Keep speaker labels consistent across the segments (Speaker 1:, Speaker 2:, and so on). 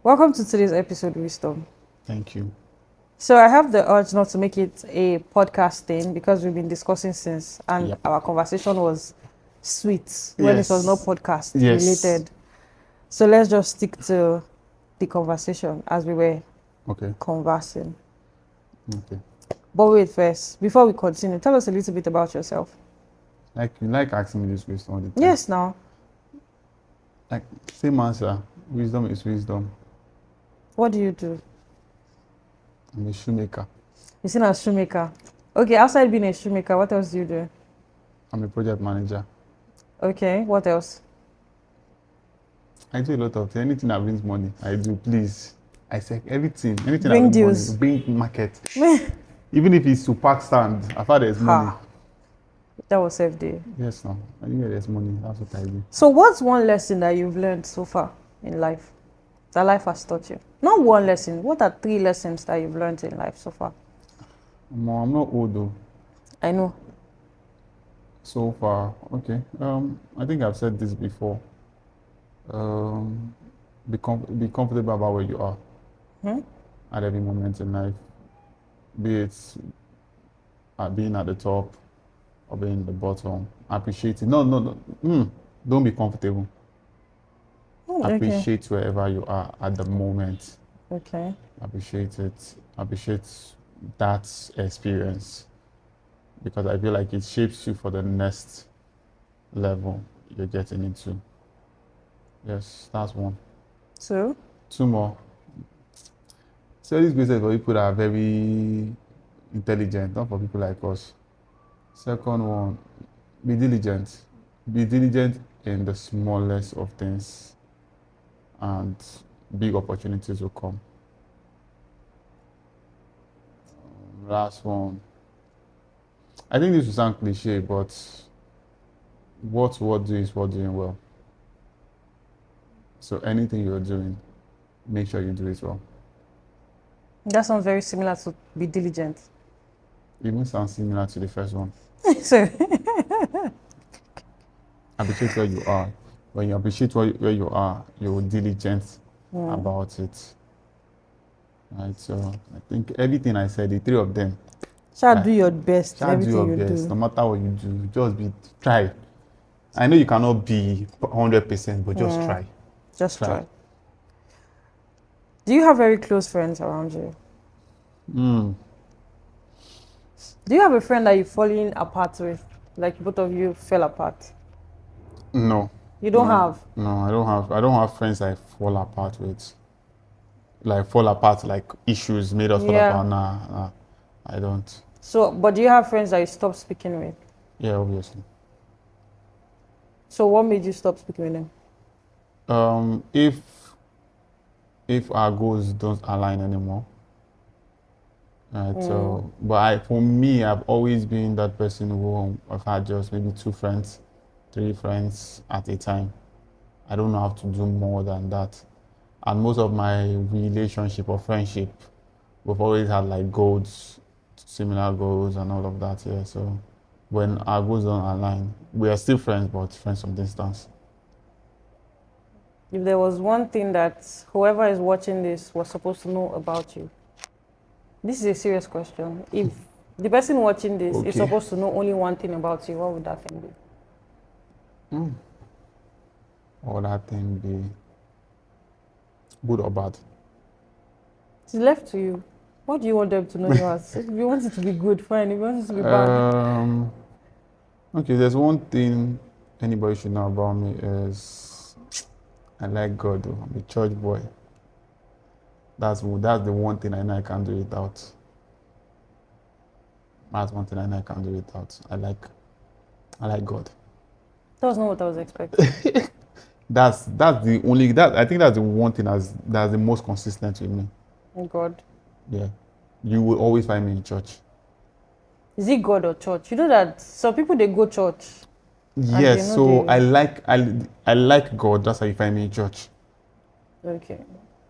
Speaker 1: Welcome to today's episode, Wisdom.
Speaker 2: Thank you.
Speaker 1: So I have the urge not to make it a podcast thing because we've been discussing since, and
Speaker 2: Yep.
Speaker 1: our conversation was sweet when it was not podcast
Speaker 2: Yes.
Speaker 1: related. So let's just stick to the conversation as we were
Speaker 2: Okay.
Speaker 1: conversing.
Speaker 2: Okay.
Speaker 1: But wait first, before we continue, tell us a little bit about yourself.
Speaker 2: Like you like asking me this question all the time.
Speaker 1: Yes, now.
Speaker 2: Like same answer. Wisdom is wisdom.
Speaker 1: What do you do?
Speaker 2: I'm a shoemaker.
Speaker 1: You're seen as shoemaker. Okay, outside being a shoemaker, what else do you do?
Speaker 2: I'm a project manager.
Speaker 1: Okay, what else?
Speaker 2: I do a lot of things. Anything that brings money, I do. Please. I say everything. Anything
Speaker 1: Bring
Speaker 2: that brings
Speaker 1: deals.
Speaker 2: money, bring market. Even if it's to park stand, I thought there's money.
Speaker 1: Ha. That was safe day.
Speaker 2: Yes, no. I think there's money. That's what I do.
Speaker 1: So what's one lesson that you've learned so far in life? That life has taught you? Not one lesson. What are 3 lessons that you've learned in life so far?
Speaker 2: I'm not old though.
Speaker 1: I know.
Speaker 2: So far, okay. I think I've said this before. Be comfortable about where you are at every moment in life, be it being at the top or being at the bottom. Appreciate it. No. Don't be comfortable.
Speaker 1: Okay.
Speaker 2: Appreciate wherever you are at the moment.
Speaker 1: Okay.
Speaker 2: Appreciate it. Appreciate that experience because I feel like it shapes you for the next level you're getting into. Yes, that's one.
Speaker 1: So,
Speaker 2: 2 more. So this business for people that are very intelligent, not for people like us. Second one, be diligent. Be diligent in the smallest of things and big opportunities will come. Last one. I think this will sound cliche, but what do is what doing well. So anything you're doing, make sure you do it well.
Speaker 1: that sounds very similar to be diligent.
Speaker 2: It even sounds similar to the first one.
Speaker 1: So,
Speaker 2: Appreciate where you are. When you appreciate where you are, you're diligent about it. Right. So I think everything I said, the 3 of them,
Speaker 1: shall do your best in
Speaker 2: try to do
Speaker 1: everything
Speaker 2: your
Speaker 1: you
Speaker 2: best.
Speaker 1: do.
Speaker 2: No matter what you do, just try. I know you cannot be 100%, but just try.
Speaker 1: Just
Speaker 2: Try.
Speaker 1: try. Do you have very close friends around you? Do you have a friend that you're falling apart with? Like both of you fell apart?
Speaker 2: No.
Speaker 1: You don't have?
Speaker 2: No, I don't have friends I fall apart with. Like fall apart, like issues made us fall
Speaker 1: Yeah.
Speaker 2: apart. Nah, I don't.
Speaker 1: So, but do you have friends that you stopped speaking with?
Speaker 2: Yeah, obviously.
Speaker 1: So what made you stop speaking with them?
Speaker 2: If our goals don't align anymore, right? So, but for me, I've always been that person who I've had just maybe 2 friends, 3 friends at a time. I don't know how to do more than that. And most of my relationship or friendship, we've always had like goals, similar goals and all of that. Yeah. So when our goals don't align, we are still friends, but friends from distance.
Speaker 1: If there was one thing that whoever is watching this was supposed to know about you, this is a serious question. If the person watching this is
Speaker 2: Okay.
Speaker 1: supposed to know only one thing about you, what would that thing be?
Speaker 2: What would that thing be? Good or bad?
Speaker 1: It's left to you. What do you want them to know you as? If you want it to be good, fine. If you want it to be bad,
Speaker 2: Okay, there's one thing anybody should know about me is I like God though. I'm a church boy. That's the one thing I know I can't do without. That's one thing I know I can't do without. I like God.
Speaker 1: that was not what I was expecting.
Speaker 2: That's the only that I think that's the one thing that's the most consistent with me.
Speaker 1: God.
Speaker 2: Yeah. You will always find me in church.
Speaker 1: Is it God or church? You know that some people they go church.
Speaker 2: Yes,
Speaker 1: they know
Speaker 2: so
Speaker 1: they-
Speaker 2: I like God, that's how you find me in church.
Speaker 1: Okay.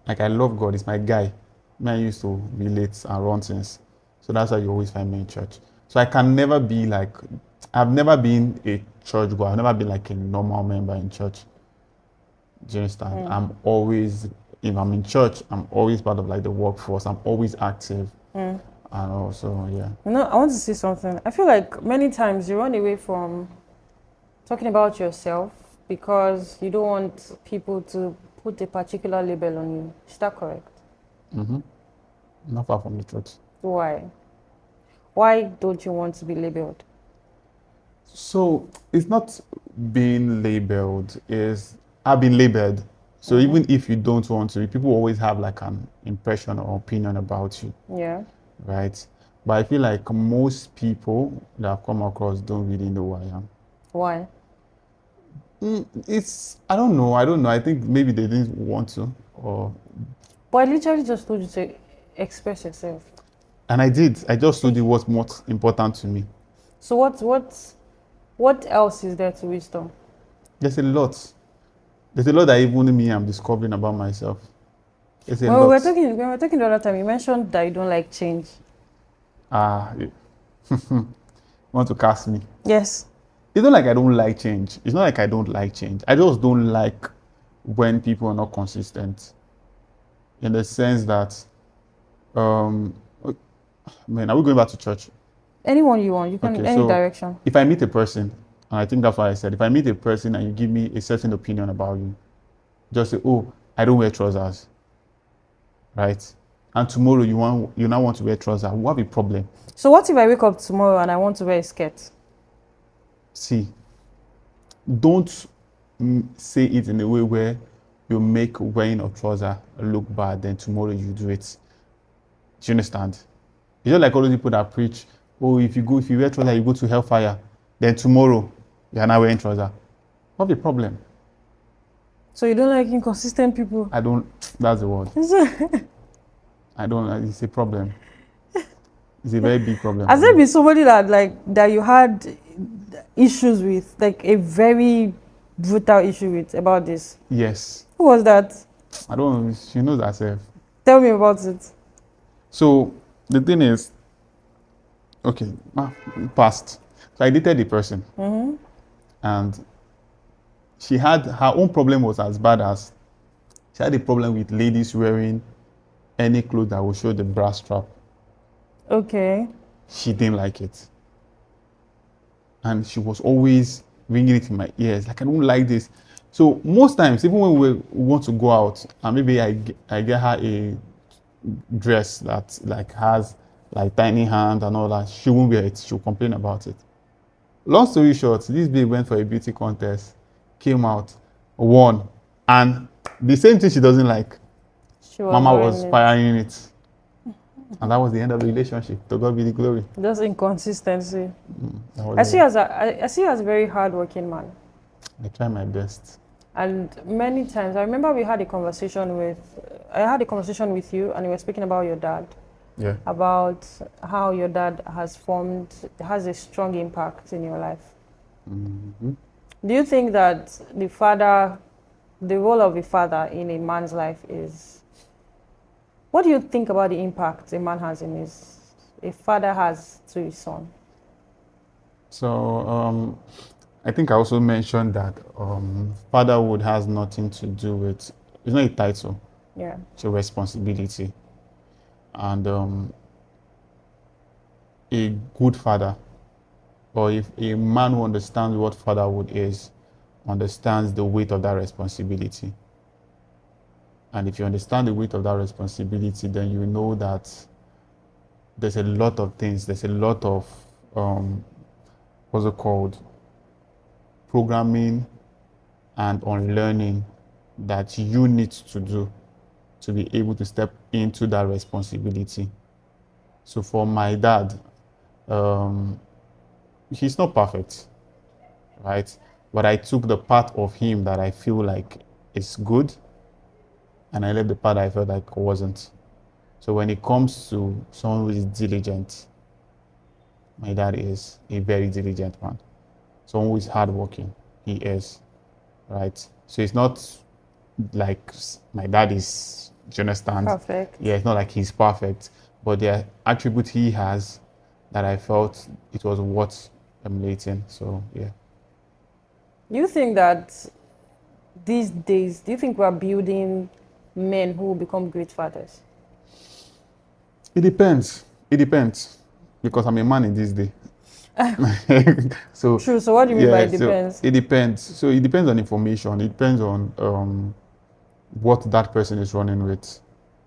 Speaker 2: Like I love God, it's my guy. Me, I used to relate and run things. So that's why you always find me in church. So I can never be like I've never been a church goer, I've never been like a normal member in church. Do you understand? I'm always if I'm in church, I'm always part of like the workforce. I'm always active. And also, yeah.
Speaker 1: You know, I want to say something. I feel like many times you run away from talking about yourself because you don't want people to put a particular label on you. Is that correct?
Speaker 2: Not far from the truth.
Speaker 1: Why? Why don't you want to be labeled?
Speaker 2: So it's not being labeled, is I've been labeled. So even if you don't want to, people always have like an impression or opinion about you,
Speaker 1: Yeah.
Speaker 2: right? But I feel like most people that I've come across don't really know who I am.
Speaker 1: Why?
Speaker 2: It's I don't know. I think maybe they didn't want to, or
Speaker 1: But I literally just told you to express yourself.
Speaker 2: and I did. I just told you what's most important to me.
Speaker 1: So what else is there to wisdom?
Speaker 2: There's a lot. There's a lot that even me I'm discovering about myself. There's a
Speaker 1: When we
Speaker 2: lot.
Speaker 1: were talking the other time, you mentioned that you don't like change.
Speaker 2: You want to cast me?
Speaker 1: Yes.
Speaker 2: It's not like I don't like change. It's not like I don't like change. I just don't like when people are not consistent. In the sense that, man, are we going back to church?
Speaker 1: Anyone you want, you can
Speaker 2: Okay,
Speaker 1: any
Speaker 2: so
Speaker 1: direction.
Speaker 2: if I meet a person, and I think that's what I said, if I meet a person and you give me a certain opinion about you, just say, oh, I don't wear trousers, right? And tomorrow you now want to wear trousers, we'll have a problem.
Speaker 1: So what if I wake up tomorrow and I want to wear a skirt?
Speaker 2: See, don't say it in a way where you make wearing a trouser look bad, then tomorrow you do it. Do you understand? It's just like all those people that preach, oh, if you wear trouser, you go to hellfire. Then tomorrow, you are not wearing trouser. What's the problem?
Speaker 1: So you don't like inconsistent people?
Speaker 2: I don't, that's the word. I don't, it's a problem. It's a very big problem.
Speaker 1: Has there been somebody that you had issues with, like a very brutal issue with about this?
Speaker 2: Yes.
Speaker 1: Who was that?
Speaker 2: I don't, she knows herself.
Speaker 1: Tell me about it.
Speaker 2: So the thing is, okay, past. So I dated the person, and she had her own problem was as bad as she had a problem with ladies wearing any clothes that will show the bra strap.
Speaker 1: Okay.
Speaker 2: She didn't like it, and she was always ringing it in my ears like I don't like this. So most times, even when we want to go out, and maybe I get her a dress that like has like tiny hands and all that, she won't wear it. She'll complain about it. Long story short, this babe went for a beauty contest, came out, won, and the same thing she doesn't like,
Speaker 1: She was
Speaker 2: Mama
Speaker 1: wearing
Speaker 2: was
Speaker 1: it.
Speaker 2: firing it, and that was the end of the relationship. To God be the glory.
Speaker 1: Just inconsistency.
Speaker 2: That was
Speaker 1: I see
Speaker 2: it.
Speaker 1: you as I see you as a very hardworking man.
Speaker 2: I try my best.
Speaker 1: And many times, I remember I had a conversation with you, and you were speaking about your dad,
Speaker 2: Yeah.
Speaker 1: about how your dad has a strong impact in your life.
Speaker 2: Mm-hmm.
Speaker 1: Do you think that the role of a father in a man's life is, what do you think about the impact a father has to his son?
Speaker 2: So I think I also mentioned that fatherhood has nothing to do with, it's not a title,
Speaker 1: Yeah.
Speaker 2: it's a responsibility. And a good father, or if a man who understands what fatherhood is, understands the weight of that responsibility. And if you understand the weight of that responsibility, then you know that there's a lot of things, there's a lot of, what's it called, programming and unlearning that you need to do to be able to step into that responsibility. So for my dad, he's not perfect, right? But I took the part of him that I feel like is good, and I left the part I felt like wasn't. So when it comes to someone who is diligent, my dad is a very diligent man. Someone who is hardworking, he is, right? So it's not like my dad is, do you understand?
Speaker 1: Perfect.
Speaker 2: Yeah, it's not like he's perfect, but there are attributes he has that I felt it was worth emulating. So yeah.
Speaker 1: Do you think that these days, do you think we're building men who will become great fathers?
Speaker 2: It depends. It depends. Because I'm a man in this day. So
Speaker 1: True. So what do you mean by it
Speaker 2: so
Speaker 1: depends?
Speaker 2: it depends. So it depends on information. It depends on what that person is running with.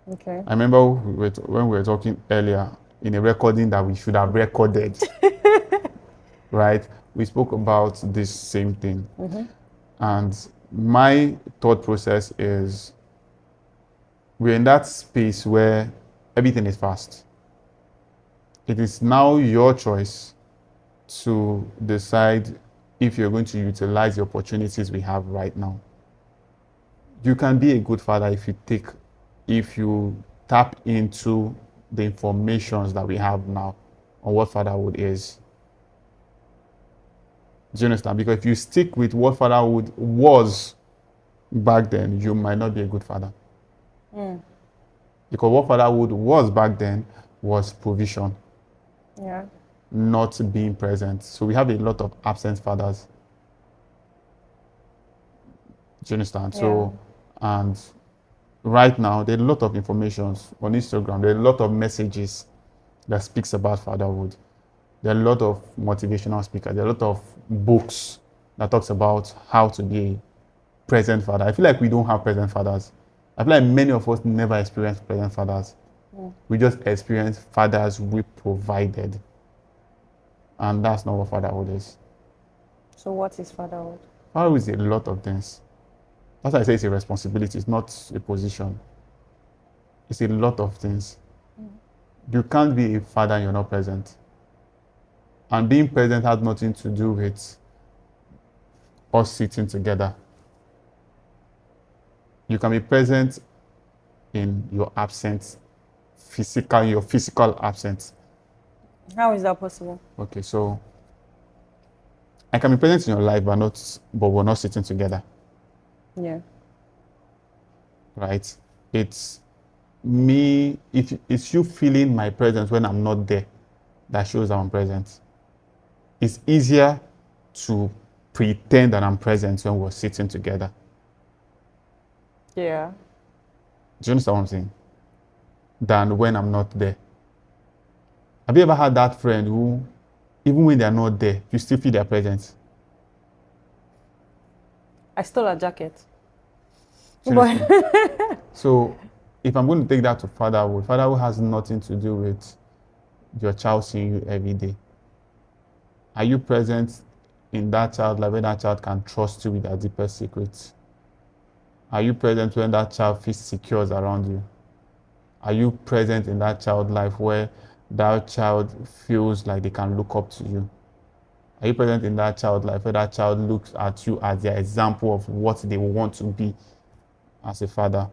Speaker 1: Okay.
Speaker 2: I remember when we were talking earlier in a recording that we should have recorded, right? We spoke about this same thing. And my thought process is we're in that space where everything is fast. It is now your choice to decide if you're going to utilize the opportunities we have right now. You can be a good father if you tap into the informations that we have now on what fatherhood is. Do you understand? Because if you stick with what fatherhood was back then, you might not be a good father. Because what fatherhood was back then was provision,
Speaker 1: Yeah.
Speaker 2: not being present. So we have a lot of absent fathers. Do you understand?
Speaker 1: Yeah.
Speaker 2: So, and right now, there are a lot of informations on Instagram. There are a lot of messages that speaks about fatherhood. There are a lot of motivational speakers. There are a lot of books that talks about how to be a present father. I feel like we don't have present fathers. I feel like many of us never experienced present fathers. We just experience fathers we provided. And that's not what fatherhood is.
Speaker 1: So what is fatherhood?
Speaker 2: Fatherhood is a lot of things. That's why I say it's a responsibility. It's not a position. It's a lot of things. You can't be a father and you're not present. And being present has nothing to do with us sitting together. You can be present in your absence, your physical absence.
Speaker 1: How is that possible?
Speaker 2: Okay, so I can be present in your life, but we're not sitting together,
Speaker 1: Yeah.
Speaker 2: right? It's me, if it's you feeling my presence when I'm not there, that shows that I'm present. It's easier to pretend that I'm present when we're sitting together.
Speaker 1: Yeah.
Speaker 2: Do you understand what I'm saying? Than when I'm not there. Have you ever had that friend who, even when they're not there, you still feel their presence?
Speaker 1: I stole a jacket.
Speaker 2: Seriously. So, if I'm going to take that to fatherhood has nothing to do with your child seeing you every day. Are you present in that child life where that child can trust you with their deepest secrets? Are you present when that child feels secure around you? Are you present in that child life where that child feels like they can look up to you? Are you present in that child life where that child looks at you as their example of what they want to be as a father?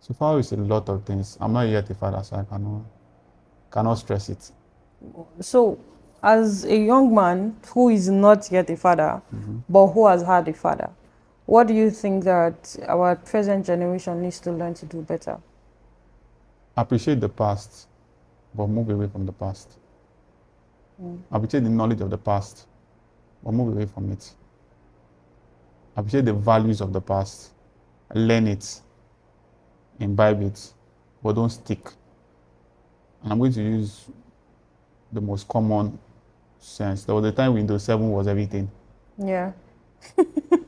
Speaker 2: So far, it's a lot of things. I'm not yet a father, so I cannot stress it.
Speaker 1: So, as a young man who is not yet a father, but who has had a father, what do you think that our present generation needs to learn to do better?
Speaker 2: Appreciate the past, but move away from the past. Appreciate the knowledge of the past, but move away from it. Appreciate the values of the past, learn it, imbibe it, but don't stick. And I'm going to use the most common sense. There was a time Windows 7 was everything.
Speaker 1: Yeah.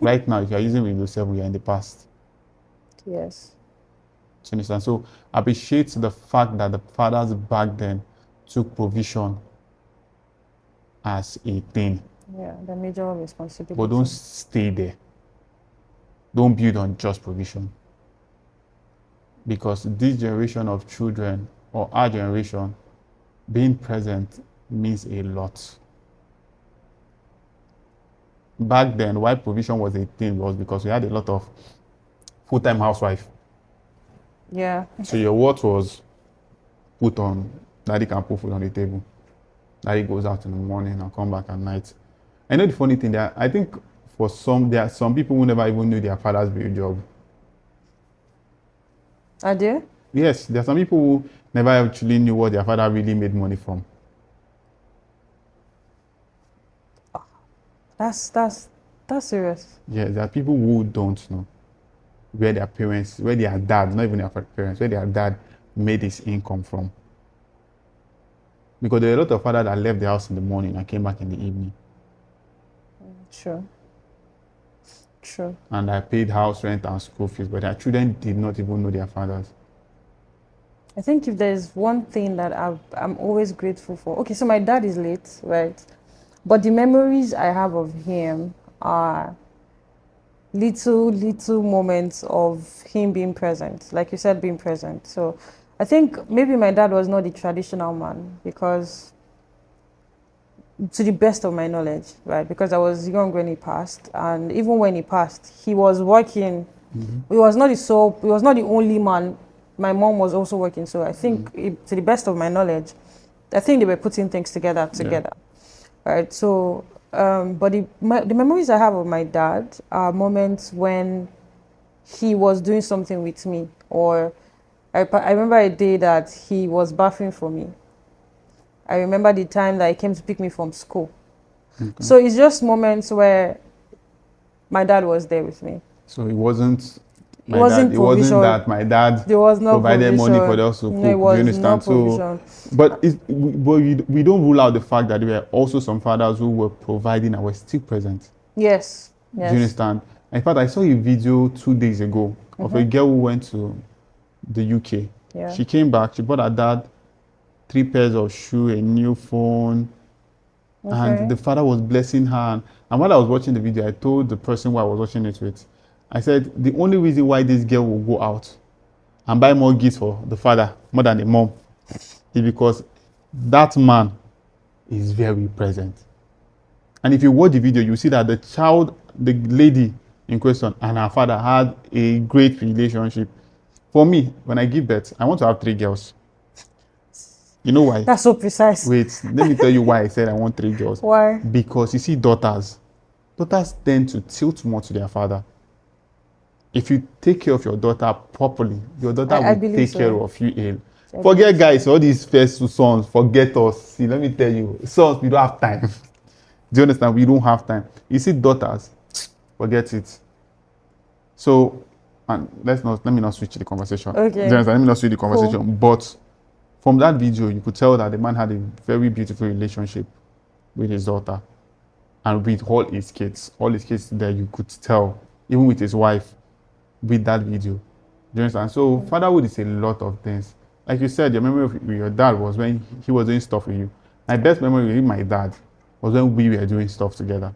Speaker 2: Right now, if you're using Windows 7, you're in the past.
Speaker 1: Yes.
Speaker 2: Do you understand? So appreciate the fact that the fathers back then took provision as a thing.
Speaker 1: Yeah, the major responsibility.
Speaker 2: But don't stay there. Don't build on just provision. Because this generation of children, or our generation, being present means a lot. Back then, why provision was a thing was because we had a lot of full-time housewife.
Speaker 1: Yeah.
Speaker 2: So your worth was put on, daddy can put food on the table. Daddy goes out in the morning and come back at night. I know the funny thing that I think there are some people who never even knew their father's real job.
Speaker 1: Are there?
Speaker 2: Yes, there are some people who never actually knew what their father really made money from.
Speaker 1: That's serious.
Speaker 2: Yeah, there are people who don't know. where their parents, where their dad, not even their parents, where their dad made his income from. Because there are a lot of fathers that left the house in the morning and came back in the evening.
Speaker 1: True. True.
Speaker 2: And I paid house rent and school fees, but their children did not even know their fathers.
Speaker 1: I think if there's one thing that I'm always grateful for. Okay, so my dad is late, right? But the memories I have of him are little moments of him being present. Like you said, being present. So I think maybe my dad was not the traditional man because, to the best of my knowledge, right? Because I was young when he passed, and even when he passed, he was working. He was not the only man. My mom was also working, so I think, to the best of my knowledge, I think they were putting things together, right? So, but the memories I have of my dad are moments when he was doing something with me, or I remember a day that he was bathing for me. I remember the time that he came to pick me from school.
Speaker 2: Okay.
Speaker 1: So it's just moments where my dad was there with me.
Speaker 2: So it wasn't
Speaker 1: It wasn't provision.
Speaker 2: that my dad
Speaker 1: There was no
Speaker 2: provided
Speaker 1: provision.
Speaker 2: money for us to cook.
Speaker 1: No, it was
Speaker 2: Do you understand?
Speaker 1: no provision.
Speaker 2: So, but we don't rule out the fact that there were also some fathers who were providing and were still present.
Speaker 1: Yes.
Speaker 2: Do you understand? In fact, I saw a video 2 days ago of a girl who went to the UK.
Speaker 1: Yeah.
Speaker 2: She came back. She bought her dad 3 pairs of shoes, a new phone, and the father was blessing her. And while I was watching the video, I told the person who I was watching it with, I said, the only reason why this girl will go out and buy more gifts for the father more than the mom is because that man is very present. And if you watch the video, you see that the lady in question and her father had a great relationship. For me, when I give birth, I want to have 3 girls. You know why?
Speaker 1: That's so precise.
Speaker 2: Wait, let me tell you why I said I want 3 girls.
Speaker 1: Why?
Speaker 2: Because you see, daughters tend to tilt more to their father. If you take care of your daughter properly, your daughter will take care of you. Forget guys, all these first 2 sons, forget us. See, let me tell you, sons, we don't have time. Do you understand? We don't have time. You see, daughters, forget it. So, and let me not switch the conversation.
Speaker 1: Okay.
Speaker 2: Do you understand? Let me not switch the conversation. Cool. But from that video, you could tell that the man had a very beautiful relationship with his daughter and with all his kids. All his kids there, you could tell, even with his wife, with that video. Do you understand? So fatherhood is a lot of things. Like you said, your memory with your dad was when he was doing stuff with you. My best memory with my dad was when we were doing stuff together.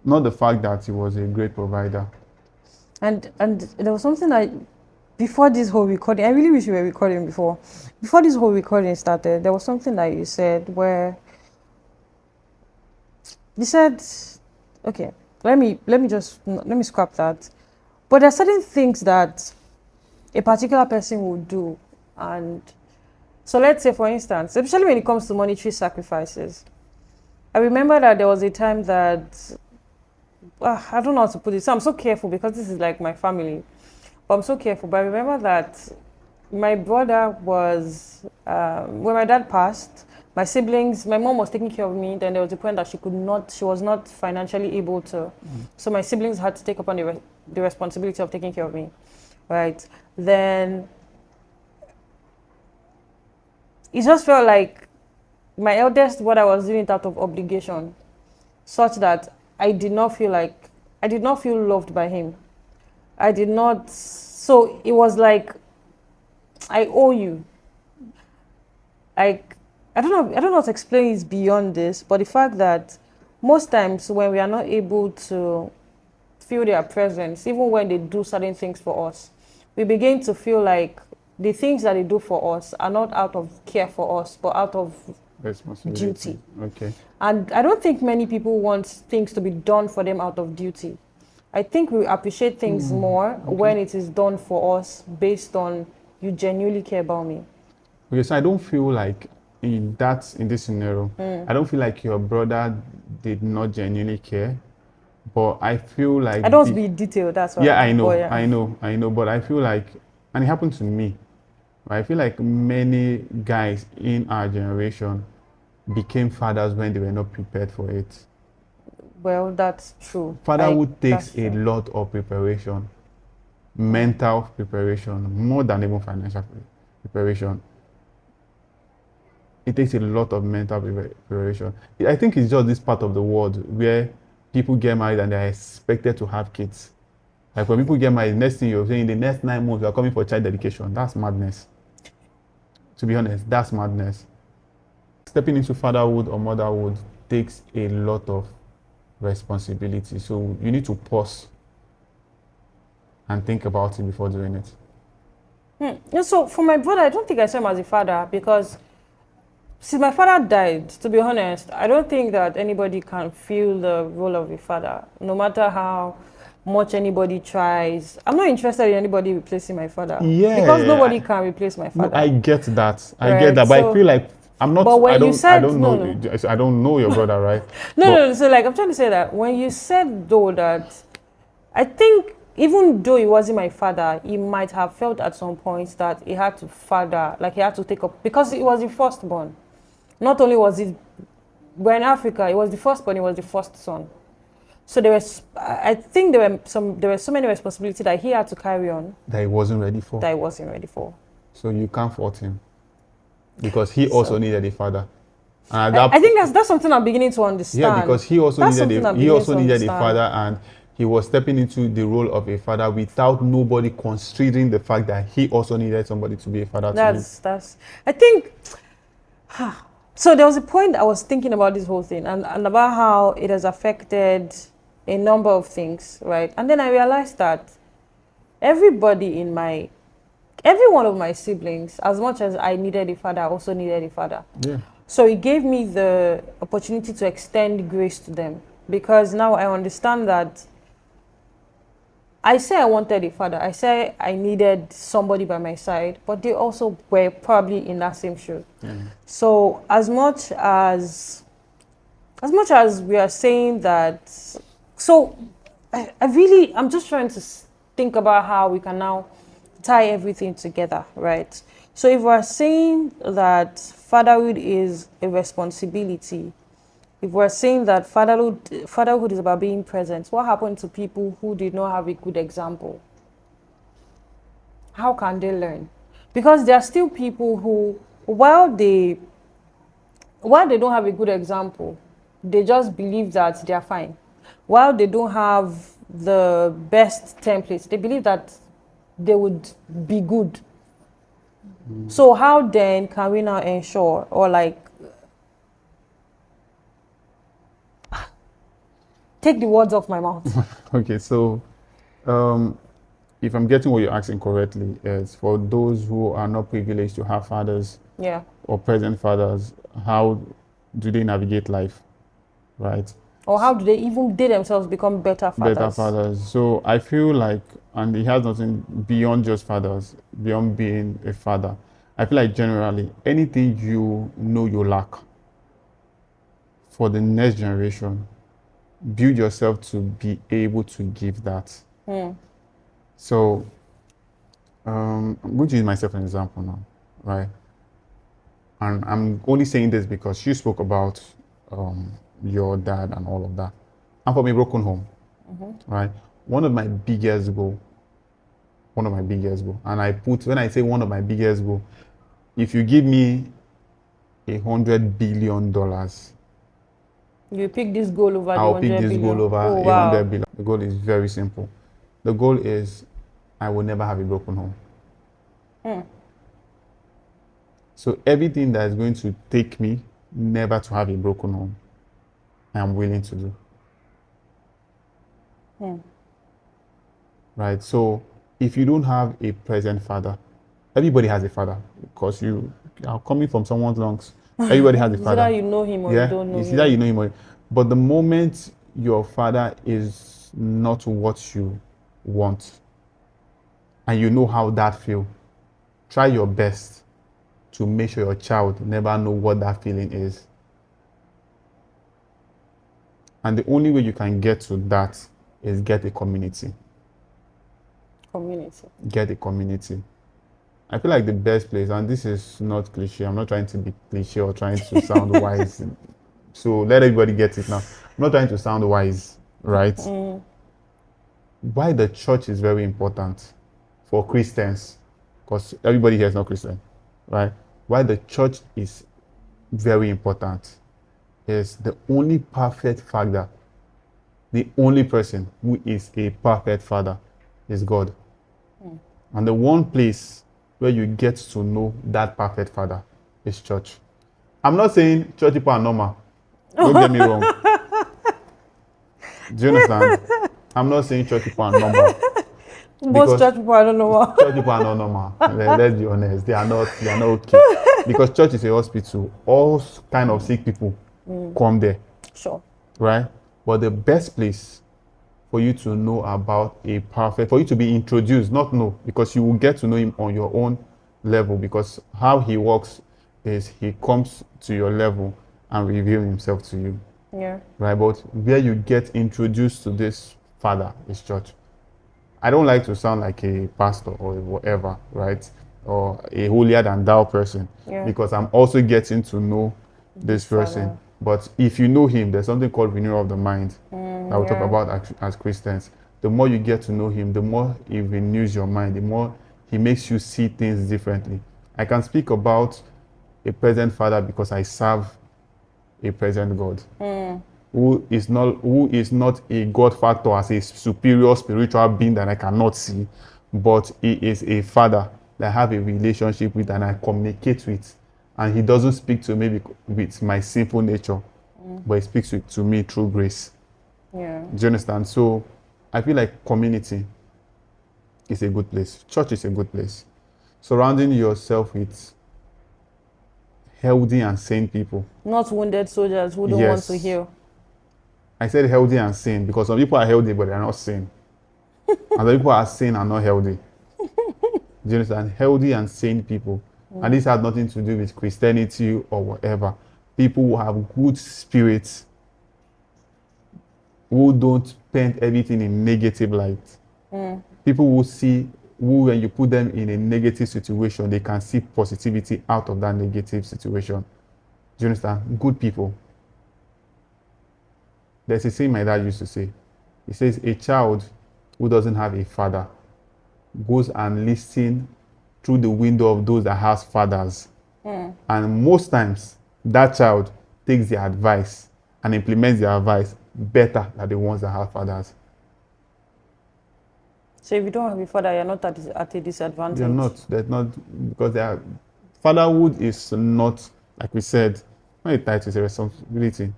Speaker 2: Not the fact that he was a great provider.
Speaker 1: And there was something before this whole recording, I really wish we were recording before. Before this whole recording started, there was something that you said where you said, okay, let me scrap that. But there are certain things that a particular person will do. And so let's say, for instance, especially when it comes to monetary sacrifices, I remember that there was a time that, I don't know how to put it. So I'm so careful because this is like my family. But I'm so careful. But I remember that my brother was, when my dad passed, my siblings, my mom was taking care of me. Then there was a point that she was not financially able to. So my siblings had to take upon the responsibility of taking care of me, right? Then it just felt like my eldest brother was doing it out of obligation, such that I did not feel loved by him. So it was like, I owe you. Like, I don't know how to explain it beyond this, but the fact that most times when we are not able to feel their presence, even when they do certain things for us, we begin to feel like the things that they do for us are not out of care for us, but out of duty.
Speaker 2: Okay.
Speaker 1: And I don't think many people want things to be done for them out of duty. I think we appreciate things more when it is done for us based on you genuinely care about me.
Speaker 2: Okay, so I don't feel like in this scenario, I don't feel like your brother did not genuinely care, but I feel like
Speaker 1: I don't want to be detailed. That's why.
Speaker 2: Yeah, I know, but I feel like, and it happened to me. I feel like many guys in our generation became fathers when they were not prepared for it.
Speaker 1: Well, that's true.
Speaker 2: Fatherhood takes a lot of preparation. mental preparation, more than even financial preparation. It takes a lot of mental preparation. I think it's just this part of the world where people get married and they're expected to have kids. Like when people get married, next thing you're saying, in the next 9 months, you're coming for child dedication. That's madness. To be honest, that's madness. Stepping into fatherhood or motherhood takes a lot of responsibility. So you need to pause and think about it before doing it.
Speaker 1: Yeah, so for my brother, I don't think I saw him as a father because since my father died, to be honest, I don't think that anybody can fill the role of a father, no matter how much anybody tries. I'm not interested in anybody replacing my father.
Speaker 2: Yeah.
Speaker 1: Because nobody can replace my father.
Speaker 2: No, I get that. I
Speaker 1: Right,
Speaker 2: get that. But
Speaker 1: so-
Speaker 2: I feel like I'm not.
Speaker 1: But when
Speaker 2: I don't.
Speaker 1: you said-
Speaker 2: I don't know.
Speaker 1: no.
Speaker 2: I don't know your brother, right?
Speaker 1: No. So like I'm trying to say that when you said though that, I think even though he wasn't my father, he might have felt at some point that he had to father, like he had to take up because he was the firstborn. Not only was he, we're in Africa, he was the firstborn, he was the first son. So I think there were so many responsibilities that he had to carry on
Speaker 2: That he wasn't ready for.
Speaker 1: that he wasn't ready for.
Speaker 2: So you can't fault him because he also needed a father. And
Speaker 1: I think that's something I'm beginning to understand.
Speaker 2: yeah, because he also
Speaker 1: That's
Speaker 2: needed
Speaker 1: something I'm
Speaker 2: he also
Speaker 1: beginning to
Speaker 2: needed a
Speaker 1: understand.
Speaker 2: father, and he was stepping into the role of a father without nobody considering the fact that he also needed somebody to be a father to him.
Speaker 1: That's I think so there was a point I was thinking about this whole thing and about how it has affected a number of things, right? And then I realized that every one of my siblings, as much as I needed a father, I also needed a father.
Speaker 2: Yeah.
Speaker 1: So it gave me the opportunity to extend grace to them because now I understand that I say I wanted a father. I say I needed somebody by my side, but they also were probably in that same shoe. So as much as we are saying that, so I'm just trying to think about how we can now tie everything together, right? So if we're saying that fatherhood is a responsibility, if we're saying that fatherhood is about being present, what happened to people who did not have a good example? How can they learn? Because there are still people who, while they don't have a good example, they just believe that they are fine. While they don't have the best templates, they believe that they would be good. So how then can we now ensure or like take the words off my mouth?
Speaker 2: Okay, so if I'm getting what you're asking correctly, is for those who are not privileged to have fathers
Speaker 1: Yeah.
Speaker 2: or present fathers, how do they navigate life, right?
Speaker 1: Or how do they themselves become better fathers?
Speaker 2: Better fathers. So I feel like, and it has nothing beyond just fathers, beyond being a father. I feel like generally, anything you know you lack for the next generation, build yourself to be able to give that. So I'm going to use myself as an example now, right? And I'm only saying this because you spoke about your dad and all of that. I'm from a broken home, right? One of my biggest goal, and when I say one of my biggest goal, if you give me $100 billion,
Speaker 1: You pick this goal over
Speaker 2: I'll
Speaker 1: the 100
Speaker 2: pick this
Speaker 1: billion.
Speaker 2: goal over
Speaker 1: Oh,
Speaker 2: 100
Speaker 1: wow.
Speaker 2: billion. The goal is very simple. The goal is I will never have a broken home. So everything that is going to take me never to have a broken home, I am willing to do. Right? So if you don't have a present father, everybody has a father because you are coming from someone's lungs. Everybody has a
Speaker 1: It's
Speaker 2: father.
Speaker 1: either you know him or you don't know
Speaker 2: it's
Speaker 1: him.
Speaker 2: either you know him or, but the moment your father is not what you want and you know how that feels, try your best to make sure your child never know what that feeling is. And the only way you can get to that is get a community. Get a community. I feel like the best place, and this is not cliche, I'm not trying to be cliche or trying to sound wise. So let everybody get it now. I'm not trying to sound wise, right? Why the church is very important for Christians, because everybody here is not Christian, right? Why the church is very important is the only perfect father, the only person who is a perfect father is God. And the one place where you get to know that perfect father is church. I'm not saying church people are normal. Don't get me wrong. Do you understand? I'm not saying church people are normal.
Speaker 1: Most church people, I don't know what.
Speaker 2: Church people are not normal. Let's be honest. They are not okay. Because church is a hospital. All kind of sick people come there.
Speaker 1: Sure.
Speaker 2: Right? But the best place for you to know about for you to be introduced, not know, because you will get to know him on your own level, because how he works is he comes to your level and reveal himself to you.
Speaker 1: Yeah.
Speaker 2: Right? But where you get introduced to this father is church. I don't like to sound like a pastor or whatever, right? Or a holier than thou person, because I'm also getting to know this person.
Speaker 1: Father.
Speaker 2: But if you know him, there's something called renewal of the mind that we talk about as Christians. The more you get to know him, the more he renews your mind, the more he makes you see things differently. I can speak about a present father because I serve a present God. Who is not a God factor as a superior spiritual being that I cannot see, but he is a father that I have a relationship with and I communicate with. And he doesn't speak to me with my simple nature, but he speaks to me through grace.
Speaker 1: Yeah.
Speaker 2: Do you understand? So I feel like community is a good place. Church is a good place. Surrounding yourself with healthy and sane people.
Speaker 1: Not wounded soldiers who don't want to heal.
Speaker 2: I said healthy and sane because some people are healthy but they are not sane. And some people are sane and not healthy. Do you understand? Healthy and sane people. And this has nothing to do with Christianity or whatever. People who have good spirits, who don't paint everything in negative light. People who when you put them in a negative situation, they can see positivity out of that negative situation. Do you understand? Good people. There's a saying my dad used to say. He says, a child who doesn't have a father goes and listens through the window of those that has fathers. And most times, that child takes their advice and implements their advice better than the ones that have fathers.
Speaker 1: So if you don't have a father, you're not at a disadvantage.
Speaker 2: They're not. Because fatherhood is not, like we said, not a title, it's a responsibility.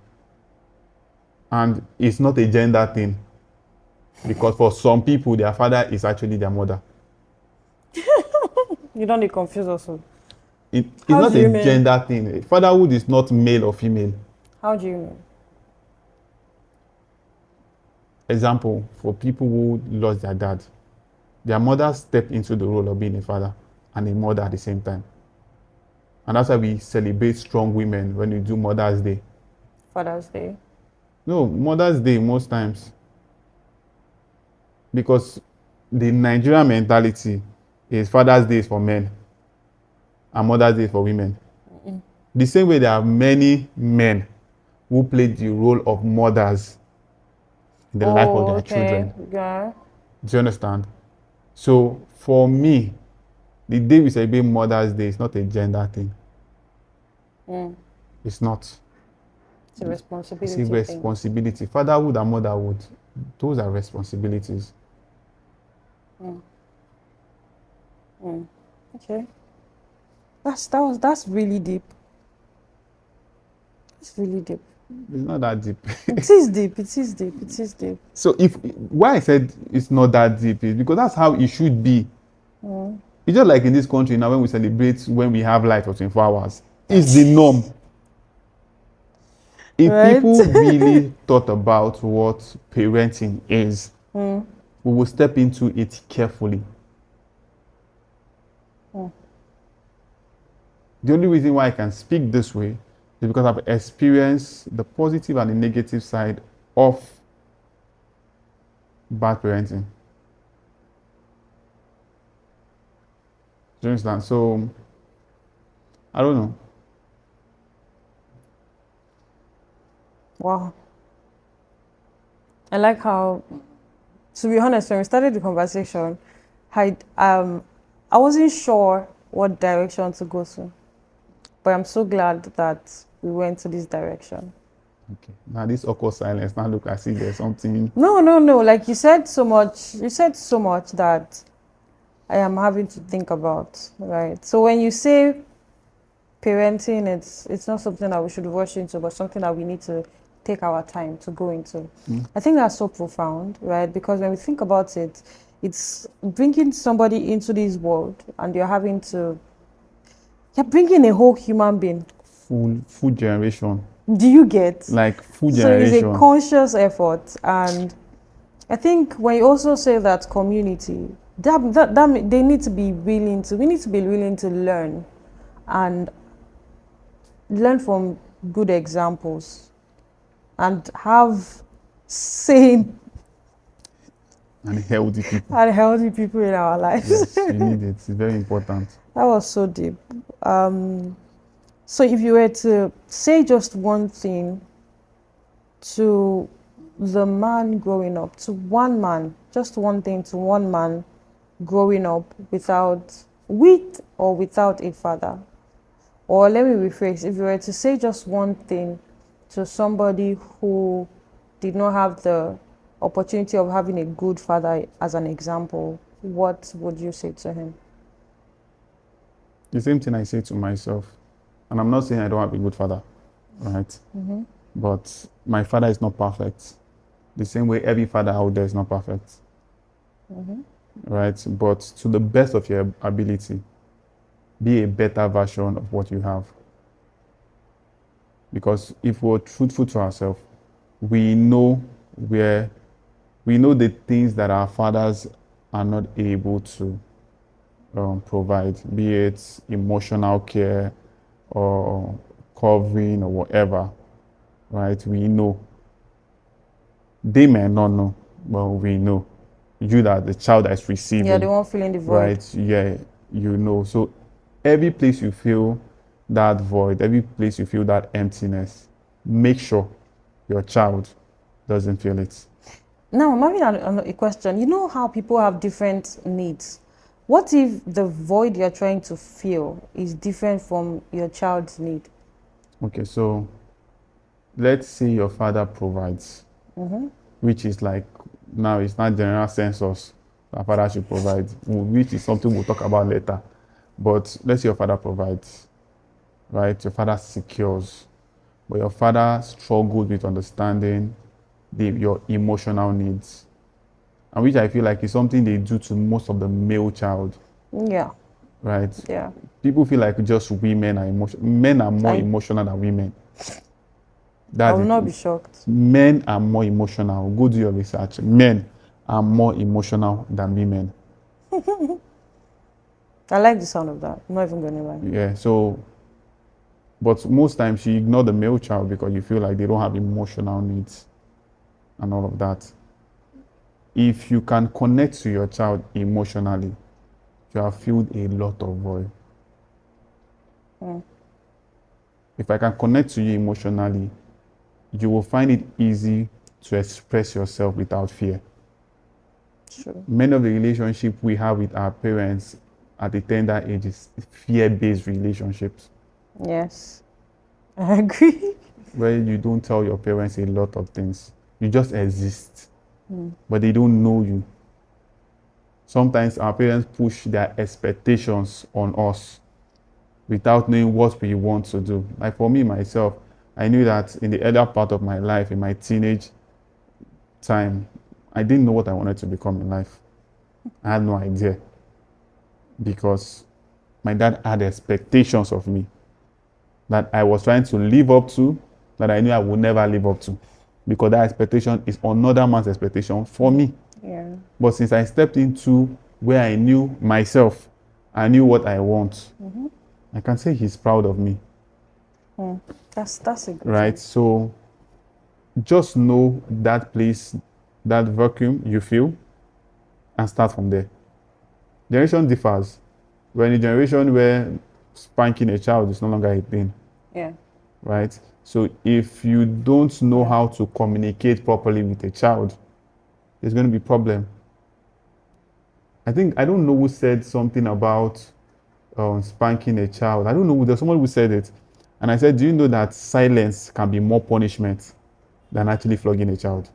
Speaker 2: And it's not a gender thing. Because for some people, their father is actually their mother.
Speaker 1: You don't need to confuse us.
Speaker 2: It's not a gender thing. Fatherhood is not male or female.
Speaker 1: How do you mean?
Speaker 2: Example, for people who lost their dad, their mother stepped into the role of being a father and a mother at the same time. And that's why we celebrate strong women when we do Mother's Day.
Speaker 1: Father's Day?
Speaker 2: No, Mother's Day most times. Because the Nigerian mentality is Father's Day is for men and Mother's Day is for women. The same way there are many men who played the role of mothers in the life of their children.
Speaker 1: Yeah.
Speaker 2: Do you understand? So for me, the day we celebrate Mother's Day is not a gender thing. It's not.
Speaker 1: It's a responsibility.
Speaker 2: It's a responsibility. Fatherhood and motherhood, those are responsibilities.
Speaker 1: Okay. That's really deep. It's really deep.
Speaker 2: It's not that deep.
Speaker 1: It is deep. It is deep. It is deep.
Speaker 2: So why I said it's not that deep is because that's how it should be. It's just like in this country now when we celebrate when we have light for 24 hours. It's the norm. If people really thought about what parenting is, we will step into it carefully. The only reason why I can speak this way is because I've experienced the positive and the negative side of bad parenting. Do you understand? So, I don't know.
Speaker 1: Wow. I like how, to be honest, when we started the conversation, I wasn't sure what direction to go to, but I'm so glad that we went to this direction.
Speaker 2: Okay. Now this awkward silence. Now look, I see there's something.
Speaker 1: No. Like you said so much. You said so much that I am having to think about. Right. So when you say parenting, it's not something that we should rush into, but something that we need to take our time to go into. I think that's so profound, right? Because when we think about it, it's bringing somebody into this world, and you're bringing a whole human being.
Speaker 2: Full generation.
Speaker 1: Do you get?
Speaker 2: Like full
Speaker 1: So it's
Speaker 2: generation.
Speaker 1: a conscious effort, and I think when you also say that community, that they need to be willing to. We need to be willing to learn, and learn from good examples, and have sane
Speaker 2: And healthy people.
Speaker 1: and healthy people in our lives.
Speaker 2: Yes, you need it. It's very important.
Speaker 1: That was so deep. So if you were to say just one thing to the man growing up, to one man, just one thing to one man growing up with or without a father, or let me rephrase, if you were to say just one thing to somebody who did not have the opportunity of having a good father as an example, what would you say to him?
Speaker 2: The same thing I say to myself. And I'm not saying I don't have a good father, right? But my father is not perfect. The same way every father out there is not perfect. Right? But to the best of your ability, be a better version of what you have. Because if we're truthful to ourselves, we know the things that our fathers are not able to provide, be it emotional care or covering or whatever, right? We know. They may not know, but we know. You that the child that is receiving.
Speaker 1: Yeah, the one feeling the void.
Speaker 2: Right, yeah, you know. So every place you feel that void, every place you feel that emptiness, make sure your child doesn't feel it.
Speaker 1: Now, I'm having a question. You know how people have different needs? What if the void you're trying to fill is different from your child's need?
Speaker 2: Okay, so let's say your father provides, which is like, now it's not general census that father should provide, which is something we'll talk about later. But let's say your father provides, right? Your father secures, but your father struggles with understanding your emotional needs. And which I feel like is something they do to most of the male child,
Speaker 1: Yeah,
Speaker 2: right?
Speaker 1: yeah.
Speaker 2: People feel like just women are emotional. Men are more emotional than women.
Speaker 1: I will not be shocked.
Speaker 2: Men are more emotional. Go do your research. Men are more emotional than women.
Speaker 1: I like the sound of that. I'm not even going to lie.
Speaker 2: Yeah, so, but most times you ignore the male child because you feel like they don't have emotional needs and all of that. If you can connect to your child emotionally, you have filled a lot of void. If I can connect to you emotionally, you will find it easy to express yourself without fear.
Speaker 1: True.
Speaker 2: Many of the relationships we have with our parents at the tender age is fear-based relationships.
Speaker 1: Yes, I agree.
Speaker 2: Where you don't tell your parents a lot of things. You just exist, but they don't know you. Sometimes our parents push their expectations on us without knowing what we want to do. Like for me, myself, I knew that in the earlier part of my life, in my teenage time, I didn't know what I wanted to become in life. I had no idea. Because my dad had expectations of me that I was trying to live up to, that I knew I would never live up to. Because that expectation is another man's expectation for me.
Speaker 1: Yeah.
Speaker 2: But since I stepped into where I knew myself, I knew what I want, I can say he's proud of me.
Speaker 1: That's a good
Speaker 2: Right?
Speaker 1: thing.
Speaker 2: So just know that place, that vacuum you feel, and start from there. Generation differs. We're in a generation where spanking a child is no longer a thing,
Speaker 1: Yeah.
Speaker 2: right? So if you don't know how to communicate properly with a child, there's going to be problem. I think I don't know who said something about spanking a child. I don't know. There's someone who said it, and I said, "Do you know that silence can be more punishment than actually flogging a child?"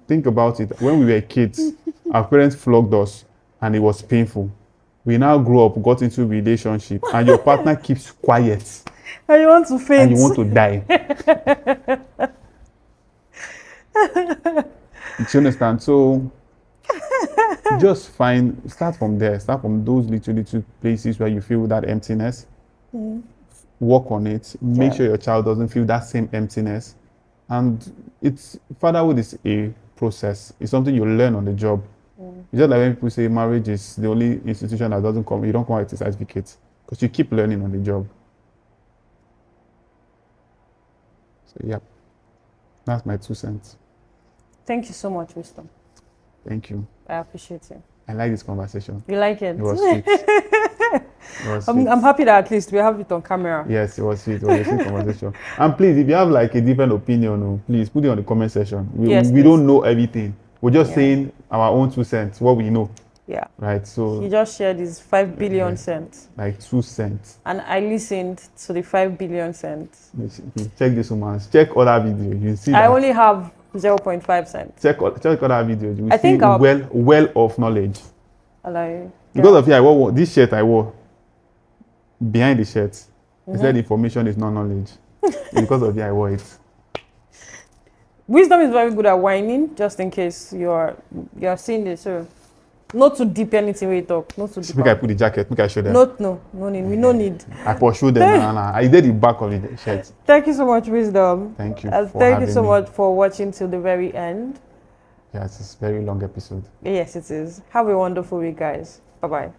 Speaker 2: Think about it. When we were kids, our parents flogged us, and it was painful. We now grew up, got into a relationship, and your partner keeps quiet,
Speaker 1: And you want to faint.
Speaker 2: and you want to die. Do you understand? So just start from there. Start from those little places where you feel that emptiness. Work on it. Make sure your child doesn't feel that same emptiness. And fatherhood is a process. It's something you learn on the job. It's just like when people say marriage is the only institution that doesn't come, you don't come out with a certificate, because you keep learning on the job. So yeah, that's my 2 cents.
Speaker 1: Thank you so much, Wisdom.
Speaker 2: Thank you.
Speaker 1: I appreciate you.
Speaker 2: I like this conversation.
Speaker 1: You like it?
Speaker 2: It was sweet. It was sweet.
Speaker 1: I'm happy that at least we have it on camera.
Speaker 2: Yes, it was sweet. It was a sweet conversation. And please, if you have like a different opinion, please put it on the comment section. We
Speaker 1: Yes,
Speaker 2: don't know everything. We're just
Speaker 1: Yeah.
Speaker 2: saying our own 2 cents, what we know,
Speaker 1: Yeah.
Speaker 2: right? So
Speaker 1: He just shared his 5 billion cents.
Speaker 2: like 2 cents.
Speaker 1: And I listened to the 5 billion cents.
Speaker 2: Check this woman. Check other videos. You see
Speaker 1: I
Speaker 2: that.
Speaker 1: only have 0.5 cents.
Speaker 2: Check other videos. You will
Speaker 1: I
Speaker 2: see
Speaker 1: think I'll-
Speaker 2: well of knowledge.
Speaker 1: Like,
Speaker 2: Because of you, I wore this shirt. I wore behind the shirt. It said information is not knowledge. Because of you, I wore it.
Speaker 1: Wisdom is very good at whining, just in case you're seeing this. So, not too deep anything we talk. Not too deep.
Speaker 2: Make I put the jacket. Make I show them.
Speaker 1: No need. We no need.
Speaker 2: I for show them. I did the back of the shirt.
Speaker 1: Thank you so much, Wisdom.
Speaker 2: Thank you.
Speaker 1: Thank you
Speaker 2: having
Speaker 1: so
Speaker 2: me.
Speaker 1: much for watching till the very end.
Speaker 2: Yes, it's a very long episode.
Speaker 1: Yes, it is. Have a wonderful week, guys. Bye bye.